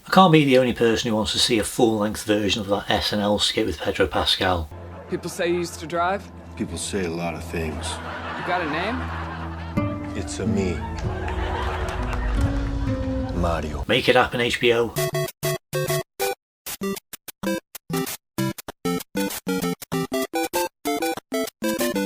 I can't be the only person who wants to see a full-length version of that SNL skit with Pedro Pascal. People say you used to drive? People say a lot of things. You got a name? It's a me. Mario. Make it happen, HBO.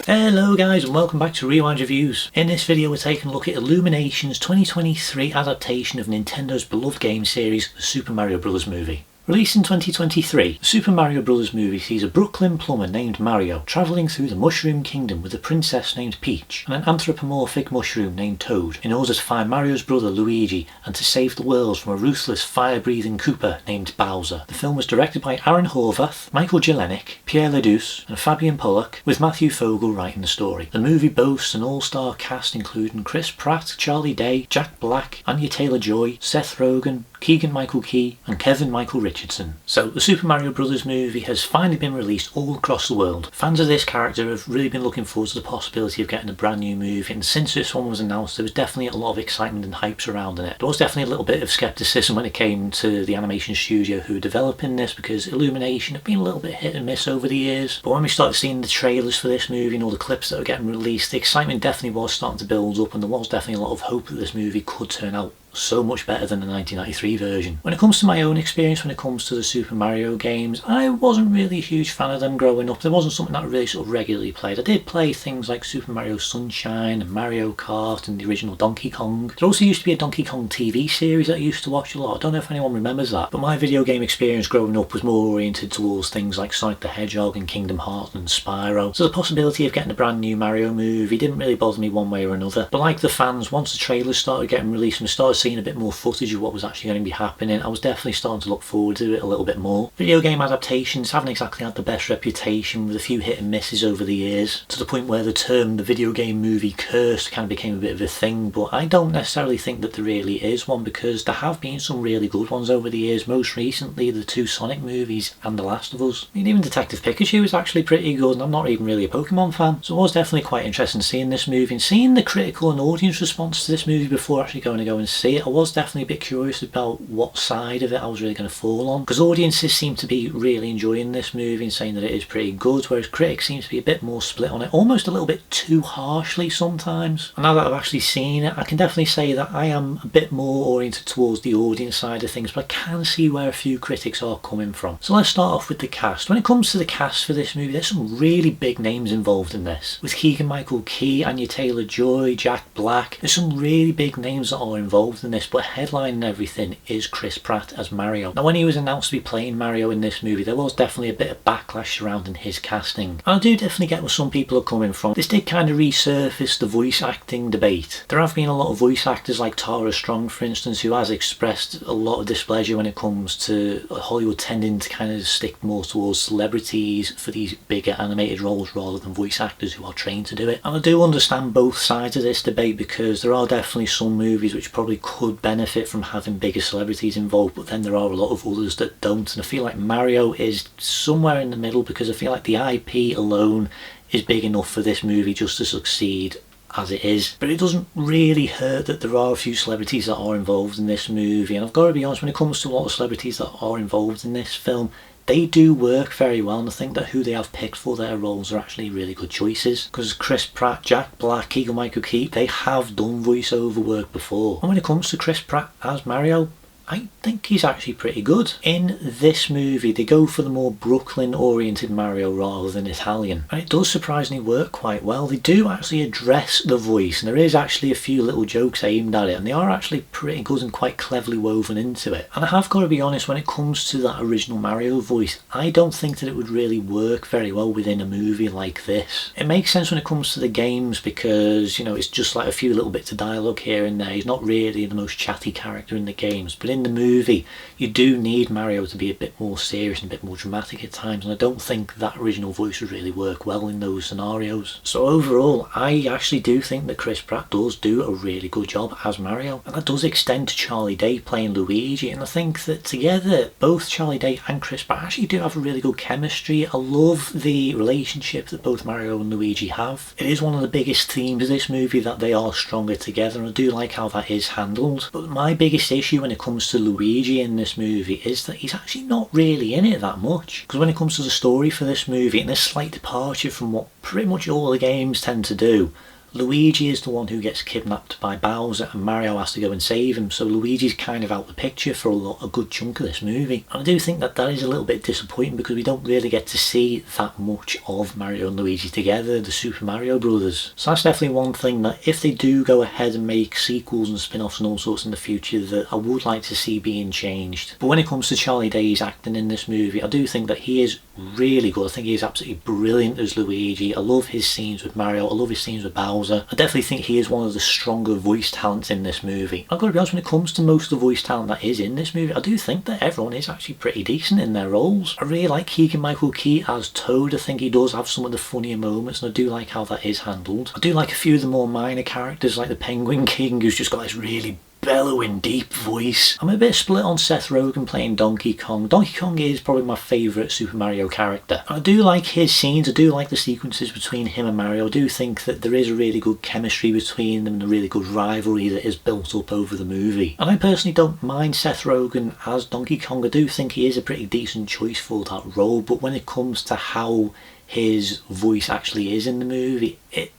Hello guys and welcome back to Rewind Reviews. In this video we're taking a look at Illumination's 2023 adaptation of Nintendo's beloved game series, the Super Mario Bros. Movie. Released in 2023, the Super Mario Bros. Movie sees a Brooklyn plumber named Mario travelling through the Mushroom Kingdom with a princess named Peach and an anthropomorphic mushroom named Toad in order to find Mario's brother Luigi and to save the world from a ruthless fire-breathing Koopa named Bowser. The film was directed by Aaron Horvath, Michael Jelenic, Pierre Ledoux and Fabian Pollock, with Matthew Fogel writing the story. The movie boasts an all-star cast including Chris Pratt, Charlie Day, Jack Black, Anya Taylor-Joy, Seth Rogen, Keegan-Michael Key and Kevin-Michael Richardson. So the Super Mario Bros. Movie has finally been released all across the world. Fans of this character have really been looking forward to the possibility of getting a brand new movie, and since this one was announced there was definitely a lot of excitement and hype surrounding it. There was definitely a little bit of skepticism when it came to the animation studio who were developing this, because Illumination have been a little bit hit and miss over the years. But when we started seeing the trailers for this movie and all the clips that were getting released, the excitement definitely was starting to build up, and there was definitely a lot of hope that this movie could turn out so much better than the 1993 version. When it comes to my own experience when it comes to the Super Mario games, I wasn't really a huge fan of them growing up. There wasn't something that I really sort of regularly played. I did play things like Super Mario Sunshine and Mario Kart and the original Donkey Kong. There also used to be a Donkey Kong TV series that I used to watch a lot. I don't know if anyone remembers that, but my video game experience growing up was more oriented towards things like Sonic the Hedgehog and Kingdom Hearts and Spyro. So the possibility of getting a brand new Mario movie didn't really bother me one way or another. But like the fans, once the trailers started getting released and we started seeing a bit more footage of what was actually going to be happening, I was definitely starting to look forward to it a little bit more. Video game adaptations haven't exactly had the best reputation, with a few hit and misses over the years, to the point where the term the video game movie curse kind of became a bit of a thing, but I don't necessarily think that there really is one, because there have been some really good ones over the years, most recently the two Sonic movies and The Last of Us. I mean, even Detective Pikachu is actually pretty good, and I'm not even really a Pokemon fan, so it was definitely quite interesting seeing this movie and seeing the critical and audience response to this movie before actually going to go and see it. I was definitely a bit curious about what side of it I was really going to fall on, because audiences seem to be really enjoying this movie and saying that it is pretty good, whereas critics seem to be a bit more split on it, almost a little bit too harshly sometimes. And now that I've actually seen it, I can definitely say that I am a bit more oriented towards the audience side of things, but I can see where a few critics are coming from. So let's start off with the cast. When it comes to the cast for this movie, there's some really big names involved in this, with Keegan-Michael Key, Anya Taylor-Joy, Jack Black. There's some really big names that are involved in this, but headlining everything is Chris Pratt as Mario. Now when he was announced to be playing Mario in this movie, there was definitely a bit of backlash surrounding his casting. And I do definitely get where some people are coming from. This did kind of resurface the voice acting debate. There have been a lot of voice actors like Tara Strong, for instance, who has expressed a lot of displeasure when it comes to Hollywood tending to kind of stick more towards celebrities for these bigger animated roles rather than voice actors who are trained to do it. And I do understand both sides of this debate, because there are definitely some movies which probably could benefit from having bigger celebrities involved, but then there are a lot of others that don't, and I feel like Mario is somewhere in the middle, because I feel like the IP alone is big enough for this movie just to succeed as it is. But it doesn't really hurt that there are a few celebrities that are involved in this movie, and I've got to be honest, when it comes to a lot of celebrities that are involved in this film, they do work very well, and I think that who they have picked for their roles are actually really good choices, because Chris Pratt, Jack Black, Keegan-Michael Key, they have done voiceover work before. And when it comes to Chris Pratt as Mario, I think he's actually pretty good. In this movie they go for the more Brooklyn oriented Mario rather than Italian, and it does surprisingly work quite well. They do actually address the voice, and there is actually a few little jokes aimed at it, and they are actually pretty good and quite cleverly woven into it. And I have got to be honest, when it comes to that original Mario voice, I don't think that it would really work very well within a movie like this. It makes sense when it comes to the games, because, you know, it's just like a few little bits of dialogue here and there. He's not really the most chatty character in the games, but in the movie you do need Mario to be a bit more serious and a bit more dramatic at times, and I don't think that original voice would really work well in those scenarios. So overall, I actually do think that Chris Pratt does do a really good job as Mario, and that does extend to Charlie Day playing Luigi, and I think that together both Charlie Day and Chris Pratt actually do have a really good chemistry. I love the relationship that both Mario and Luigi have. It is one of the biggest themes of this movie that they are stronger together, and I do like how that is handled. But my biggest issue when it comes comes to Luigi in this movie is that he's actually not really in it that much. Because when it comes to the story for this movie, and this slight departure from what pretty much all the games tend to do, Luigi is the one who gets kidnapped by Bowser and Mario has to go and save him, so Luigi's kind of out the picture for a good chunk of this movie. And I do think that is a little bit disappointing because we don't really get to see that much of Mario and Luigi together, the Super Mario Brothers. So that's definitely one thing that if they do go ahead and make sequels and spin-offs and all sorts in the future, that I would like to see being changed. But when it comes to Charlie Day's acting in this movie, I do think that he is really good. I think he is absolutely brilliant as Luigi. I love his scenes with Mario, I love his scenes with Bowser. I definitely think he is one of the stronger voice talents in this movie. I've got to be honest, when it comes to most of the voice talent that is in this movie, I do think that everyone is actually pretty decent in their roles. I really like Keegan-Michael Key as Toad. I think he does have some of the funnier moments and I do like how that is handled. I do like a few of the more minor characters like the Penguin King, who's just got this really bellowing deep voice. I'm a bit split on Seth Rogen playing Donkey Kong. Donkey Kong is probably my favourite Super Mario character. I do like his scenes, I do like the sequences between him and Mario. I do think that there is a really good chemistry between them and a really good rivalry that is built up over the movie. And I personally don't mind Seth Rogen as Donkey Kong. I do think he is a pretty decent choice for that role, but when it comes to how his voice actually is in the movie, it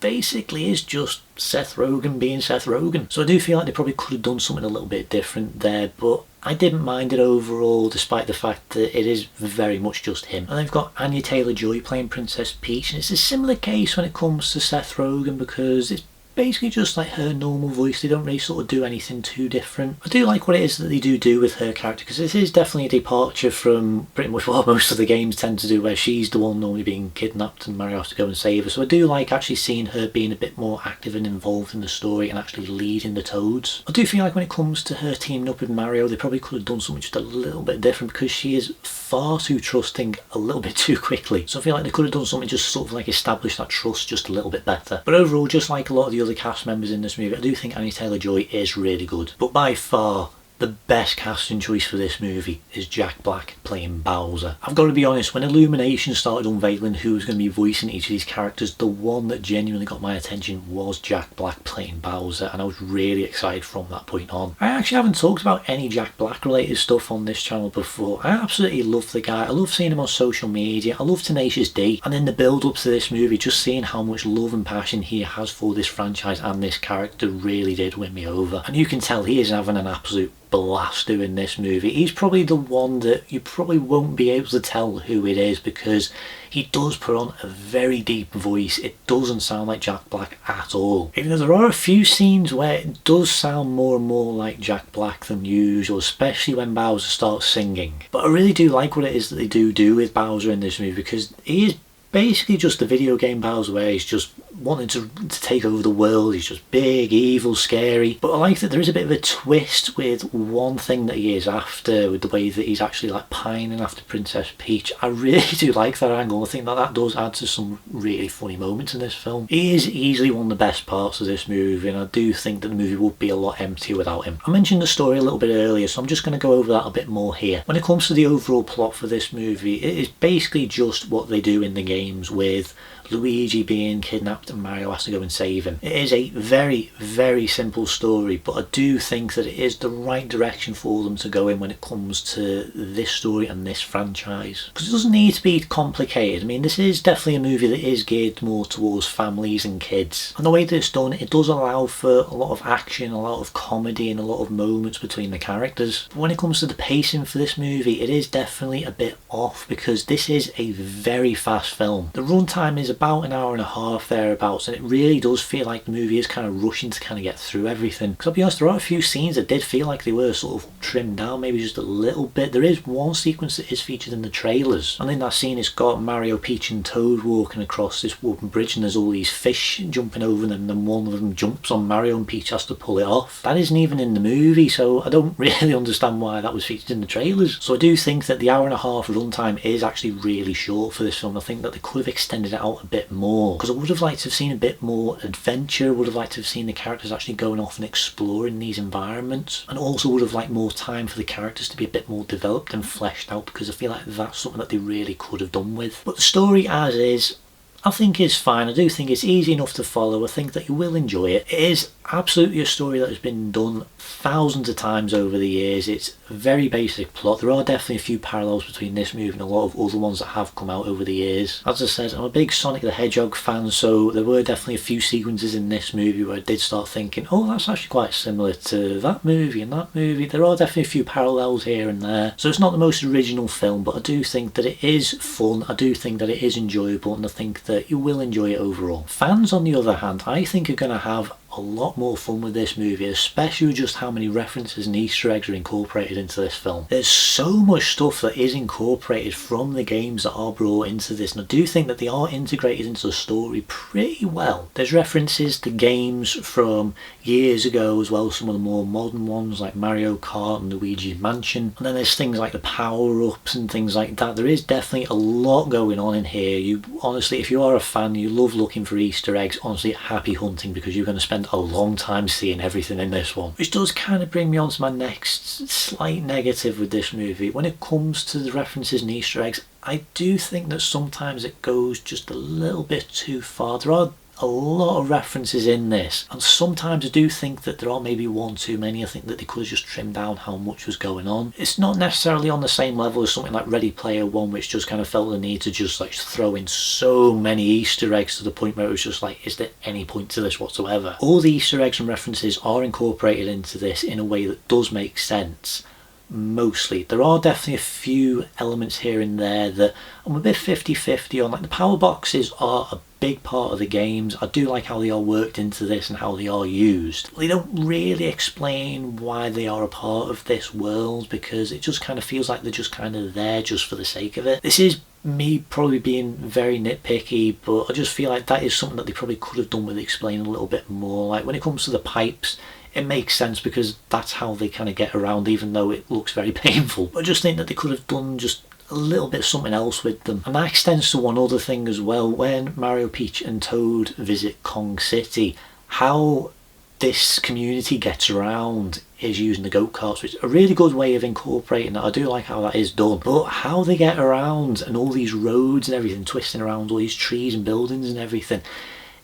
basically is just Seth Rogen being Seth Rogen. So I do feel like they probably could have done something a little bit different there, but I didn't mind it overall, despite the fact that it is very much just him. And they've got Anya Taylor-Joy playing Princess Peach, and it's a similar case when it comes to Seth Rogen because it's basically just like her normal voice. They don't really sort of do anything too different. I do like what it is that they do with her character, because this is definitely a departure from pretty much what most of the games tend to do, where she's the one normally being kidnapped and Mario has to go and save her. So I do like actually seeing her being a bit more active and involved in the story and actually leading the Toads. I do feel like when it comes to her teaming up with Mario, they probably could have done something just a little bit different, because she is far too trusting a little bit too quickly. So I feel like they could have done something just sort of like establish that trust just a little bit better. But overall, just like a lot of the other cast members in this movie, I do think Anya Taylor-Joy is really good. But by far, the best casting choice for this movie is Jack Black playing Bowser. I've got to be honest, when Illumination started unveiling who was going to be voicing each of these characters, the one that genuinely got my attention was Jack Black playing Bowser, and I was really excited from that point on. I actually haven't talked about any Jack Black related stuff on this channel before. I absolutely love the guy. I love seeing him on social media. I love Tenacious D, and in the build up to this movie, just seeing how much love and passion he has for this franchise and this character really did win me over. And you can tell he is having an absolute blast doing this movie. He's probably the one that you probably won't be able to tell who it is, because he does put on a very deep voice. It doesn't sound like Jack Black at all. Even though there are a few scenes where it does sound more and more like Jack Black than usual, especially when Bowser starts singing. But I really do like what it is that they do with Bowser in this movie, because he is basically just a video game Bowser where he's just wanting to take over the world. He's just big, evil, scary. But I like that there is a bit of a twist with one thing that he is after, with the way that he's actually like pining after Princess Peach. I really do like that angle. I think that does add to some really funny moments in this film. He is easily one of the best parts of this movie, and I do think that the movie would be a lot emptier without him. I mentioned the story a little bit earlier, so I'm just going to go over that a bit more here. When it comes to the overall plot for this movie, it is basically just what they do in the games, with Luigi being kidnapped and Mario has to go and save him. It is a very, very simple story, but I do think that it is the right direction for them to go in when it comes to this story and this franchise. Because it doesn't need to be complicated. I mean, this is definitely a movie that is geared more towards families and kids. And the way that it's done, it does allow for a lot of action, a lot of comedy and a lot of moments between the characters. But when it comes to the pacing for this movie, it is definitely a bit off, because this is a very fast film. The runtime is about an hour and a half thereabouts, and it really does feel like the movie is kind of rushing to kind of get through everything. Because I'll be honest, there are a few scenes that did feel like they were sort of trimmed down, maybe just a little bit. There is one sequence that is featured in the trailers, and in that scene it's got Mario, Peach and Toad walking across this wooden bridge, and there's all these fish jumping over them, and then one of them jumps on Mario and Peach has to pull it off. That isn't even in the movie, so I don't really understand why that was featured in the trailers. So I do think that the hour and a half runtime is actually really short for this film. I think that they could have extended it out a bit more, because I would have liked to have seen a bit more adventure. I would have liked to have seen the characters actually going off and exploring these environments, and also would have liked more time for the characters to be a bit more developed and fleshed out, because I feel like that's something that they really could have done with. But the story as is, I think is fine. I do think it's easy enough to follow. I think that you will enjoy it. It is absolutely a story that has been done thousands of times over the years. It's a very basic plot. There are definitely a few parallels between this movie and a lot of other ones that have come out over the years. As I said, I'm a big Sonic the Hedgehog fan, so there were definitely a few sequences in this movie where I did start thinking, oh, that's actually quite similar to that movie and that movie. There are definitely a few parallels here and there. So it's not the most original film, but I do think that it is fun. I do think that it is enjoyable, and I think that you will enjoy it overall. Fans, on the other hand, I think are going to have a lot more fun with this movie, especially with just how many references and Easter eggs are incorporated into this film. There's so much stuff that is incorporated from the games that are brought into this, and I do think that they are integrated into the story pretty well. There's references to games from years ago as well, some of the more modern ones like Mario Kart and Luigi's Mansion, and then there's things like the power-ups and things like that. There is definitely a lot going on in here. You honestly, if you are a fan, you love looking for Easter eggs, honestly, happy hunting, because you're going to spend a long time seeing everything in this one. Which does kind of bring me on to my next slight negative with this movie. When it comes to the references and Easter eggs, I do think that sometimes it goes just a little bit too far. There are a lot of references in this, and sometimes I do think that there are maybe one too many. I think that they could have just trimmed down how much was going on. It's not necessarily on the same level as something like Ready Player One, which just kind of felt the need to just like throw in so many Easter eggs to the point where it was just like, is there any point to this whatsoever? All the Easter eggs and references are incorporated into this in a way that does make sense. Mostly. There are definitely a few elements here and there that I'm a bit 50-50 on. Like the power boxes are a big part of the games. I do like how they are worked into this and how they are used. They don't really explain why they are a part of this world, because it just kind of feels like they're just kind of there just for the sake of it. This is me probably being very nitpicky, but I just feel like that is something that they probably could have done with explaining a little bit more. Like when it comes to the pipes, it makes sense because that's how they kind of get around, even though it looks very painful. But I just think that they could have done just a little bit something else with them. And that extends to one other thing as well. When Mario, Peach and Toad visit Kong City, how this community gets around is using the go-karts, which is a really good way of incorporating that. I do like how that is done. But how they get around and all these roads and everything, twisting around all these trees and buildings and everything,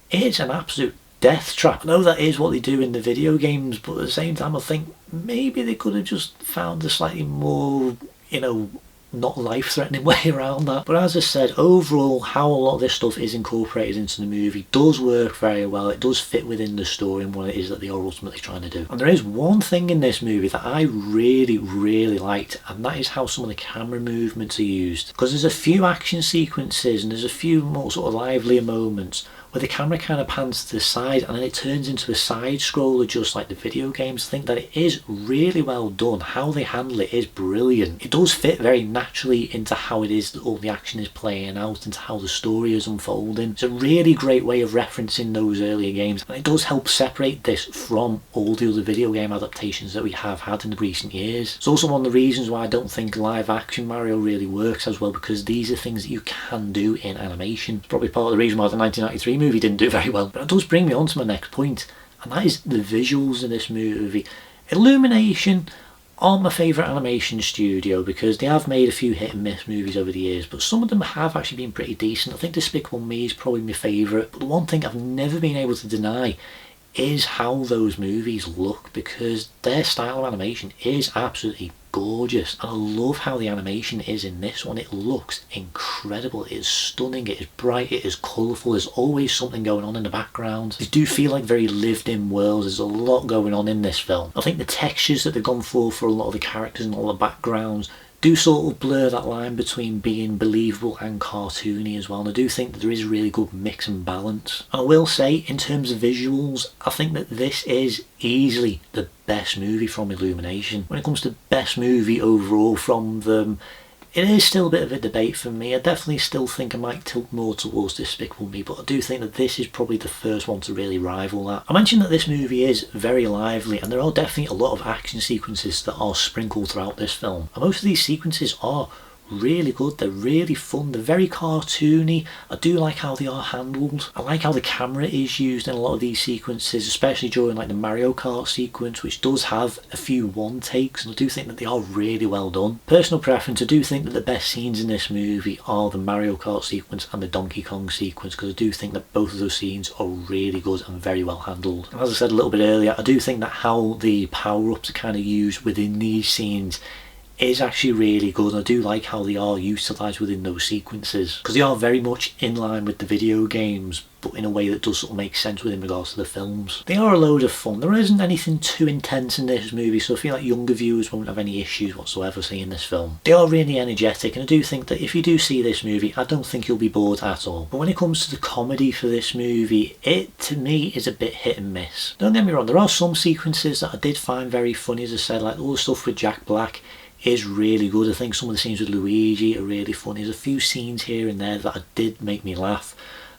it's an absolute death trap. I know that is what they do in the video games, but at the same time I think maybe they could have just found a slightly more, not life-threatening way around that. But as I said, overall, how a lot of this stuff is incorporated into the movie does work very well. It does fit within the story and what it is that they are ultimately trying to do. And there is one thing in this movie that I really, really liked, and that is how some of the camera movements are used. Because there's a few action sequences and there's a few more sort of livelier moments where the camera kind of pans to the side and then it turns into a side scroller just like the video games. I think that it is really well done. How they handle it is brilliant. It does fit very naturally into how it is that all the action is playing out, into how the story is unfolding. It's a really great way of referencing those earlier games, and it does help separate this from all the other video game adaptations that we have had in the recent years. It's also one of the reasons why I don't think live action Mario really works as well, because these are things that you can do in animation. It's probably part of the reason why the 1993 movie didn't do very well. But it does bring me on to my next point, and that is the visuals in this movie. Illumination aren't my favourite animation studio because they have made a few hit and miss movies over the years, but some of them have actually been pretty decent. I think Despicable Me is probably my favourite, but the one thing I've never been able to deny is how those movies look, because their style of animation is absolutely gorgeous, and I love how the animation is in this one. It looks incredible. It is stunning, it is bright, it is colourful, there's always something going on in the background. They do feel like very lived in worlds. There's a lot going on in this film. I think the textures that they've gone for a lot of the characters and all the backgrounds do sort of blur that line between being believable and cartoony as well, and I do think that there is a really good mix and balance. And I will say, in terms of visuals, I think that this is easily the best movie from Illumination. When it comes to best movie overall from them, it is still a bit of a debate for me. I definitely still think I might tilt more towards Despicable Me, but I do think that this is probably the first one to really rival that. I mentioned that this movie is very lively, and there are definitely a lot of action sequences that are sprinkled throughout this film. And most of these sequences are really good. They're really fun. They're very cartoony. I do like how they are handled. I like how the camera is used in a lot of these sequences, especially during like the Mario Kart sequence, which does have a few one takes, and I do think that they are really well done. Personal preference, I do think that the best scenes in this movie are the Mario Kart sequence and the Donkey Kong sequence, because I do think that both of those scenes are really good and very well handled. And as I said a little bit earlier, I do think that how the power-ups are kind of used within these scenes is actually really good. I do like how they are utilised within those sequences, because they are very much in line with the video games, but in a way that does sort of make sense within regards to the films. They are a load of fun. There isn't anything too intense in this movie, so I feel like younger viewers won't have any issues whatsoever seeing this film. They are really energetic, and I do think that if you do see this movie, I don't think you'll be bored at all. But when it comes to the comedy for this movie, it to me is a bit hit and miss. Don't get me wrong, there are some sequences that I did find very funny, as I said, like all the stuff with Jack Black is really good. I think some of the scenes with Luigi are really funny. There's a few scenes here and there that did make me laugh,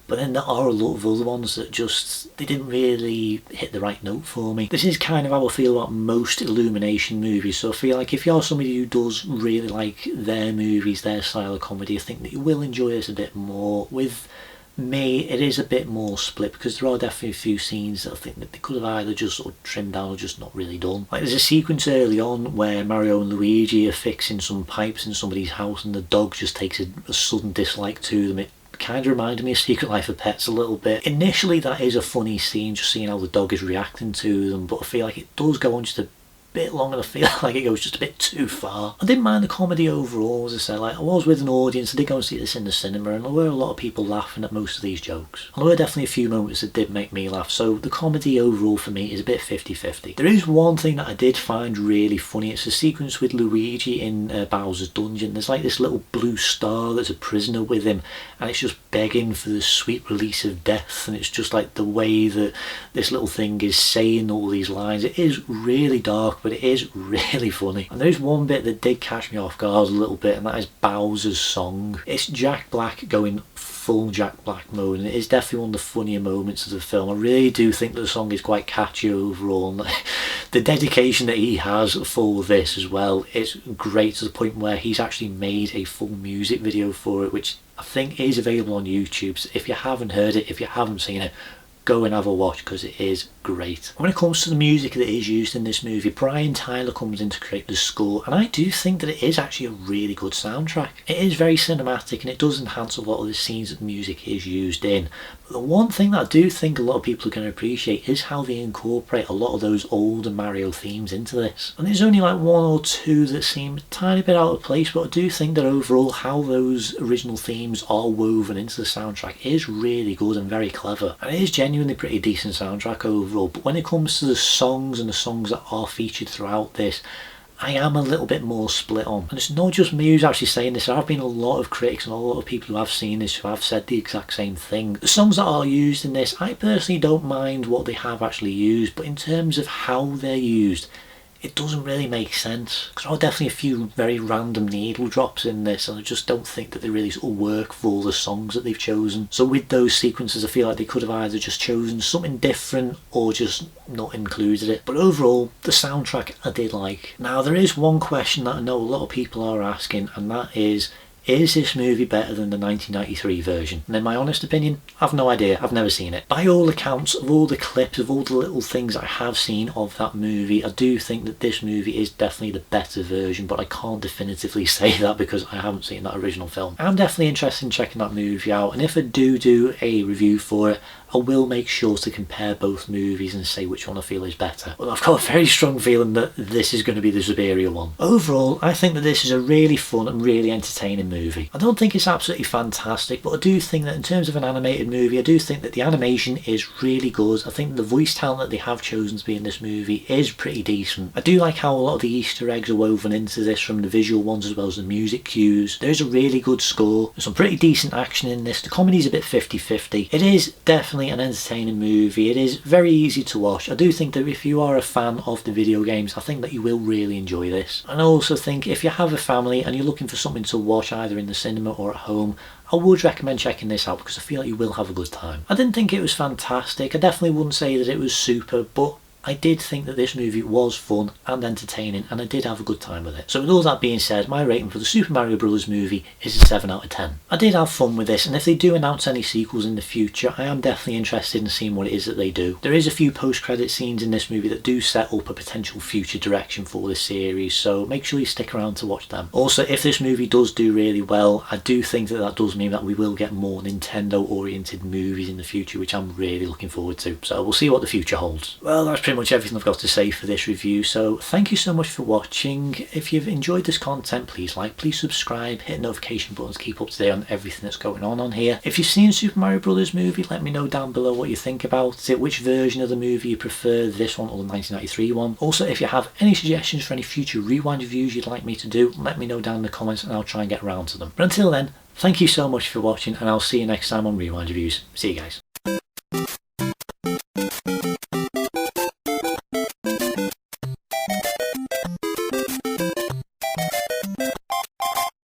but then there are a lot of other ones that just, they didn't really hit the right note for me. This is kind of how I feel about most Illumination movies, so I feel like if you're somebody who does really like their movies, their style of comedy, I think that you will enjoy this a bit more. With me, it is a bit more split, because there are definitely a few scenes that I think that they could have either just sort of trimmed down or just not really done. Like there's a sequence early on where Mario and Luigi are fixing some pipes in somebody's house, and the dog just takes a sudden dislike to them. It kind of reminded me of Secret Life of Pets a little bit. Initially that is a funny scene, just seeing how the dog is reacting to them, but I feel like it does go on just a bit long, and I feel like it goes just a bit too far. I didn't mind the comedy overall, as I said. Like I was with an audience, I did go and see this in the cinema, and there were a lot of people laughing at most of these jokes. And there were definitely a few moments that did make me laugh, so the comedy overall for me is a bit 50-50. There is one thing that I did find really funny. It's a sequence with Luigi in Bowser's dungeon. There's like this little blue star that's a prisoner with him, and it's just begging for the sweet release of death, and it's just like the way that this little thing is saying all these lines. It is really dark, but it is really funny. And there's one bit that did catch me off guard a little bit, and that is Bowser's song. It's Jack Black going full Jack Black mode, and it is definitely one of the funnier moments of the film. I really do think that the song is quite catchy overall, and the dedication that he has for this as well, it's great, to the point where he's actually made a full music video for it, which I think is available on YouTube. So if you haven't heard it, if you haven't seen it, go and have a watch, because it is great. When it comes to the music that is used in this movie, Brian Tyler comes in to create the score, and I do think that it is actually a really good soundtrack. It is very cinematic, and it does enhance a lot of the scenes that the music is used in. But the one thing that I do think a lot of people are going to appreciate is how they incorporate a lot of those older Mario themes into this. And there's only like one or two that seem a tiny bit out of place, but I do think that overall how those original themes are woven into the soundtrack is really good and very clever. And it is genuinely pretty decent soundtrack overall, but when it comes to the songs and the songs that are featured throughout this, I am a little bit more split on. And it's not just me who's actually saying this. There have been a lot of critics and a lot of people who have seen this who have said the exact same thing. The songs that are used in this, I personally don't mind what they have actually used, but in terms of how they're used, it doesn't really make sense, because there are definitely a few very random needle drops in this, and I just don't think that they really sort of work for the songs that they've chosen. So with those sequences, I feel like they could have either just chosen something different or just not included it. But overall, the soundtrack I did like. Now there is one question that I know a lot of people are asking, and that is this movie better than the 1993 version? And in my honest opinion, I've no idea. I've never seen it. By all accounts, of all the clips, of all the little things I have seen of that movie, I do think that this movie is definitely the better version, but I can't definitively say that because I haven't seen that original film. I'm definitely interested in checking that movie out, and if I do a review for it, I will make sure to compare both movies and say which one I feel is better. But I've got a very strong feeling that this is going to be the superior one. Overall, I think that this is a really fun and really entertaining movie. I don't think it's absolutely fantastic, but I do think that in terms of an animated movie, I do think that the animation is really good. I think the voice talent that they have chosen to be in this movie is pretty decent. I do like how a lot of the Easter eggs are woven into this, from the visual ones as well as the music cues. There's a really good score. There's some pretty decent action in this. The comedy's a bit 50-50. It is definitely an entertaining movie. It is very easy to watch. I do think that if you are a fan of the video games, I think that you will really enjoy this. And I also think if you have a family and you're looking for something to watch either in the cinema or at home, I would recommend checking this out because I feel like you will have a good time. I didn't think it was fantastic. I definitely wouldn't say that it was super, but I did think that this movie was fun and entertaining, and I did have a good time with it. So with all that being said, my rating for the Super Mario Bros. Movie is a 7 out of 10. I did have fun with this, and if they do announce any sequels in the future, I am definitely interested in seeing what it is that they do. There is a few post-credit scenes in this movie that do set up a potential future direction for this series, so make sure you stick around to watch them. Also, if this movie does do really well, I do think that that does mean that we will get more Nintendo oriented movies in the future, which I'm really looking forward to. So we'll see what the future holds. Well, that's pretty much everything I've got to say for this review, so thank you so much for watching. If you've enjoyed this content, please like, please subscribe, hit the notification buttons, keep up to date on everything that's going on here. If you've seen Super Mario Bros. Movie, let me know down below what you think about it, which version of the movie you prefer, this one or the 1993 one. Also, if you have any suggestions for any future Rewind reviews you'd like me to do, let me know down in the comments and I'll try and get around to them. But until then, thank you so much for watching, and I'll see you next time on Rewind Reviews. See you guys.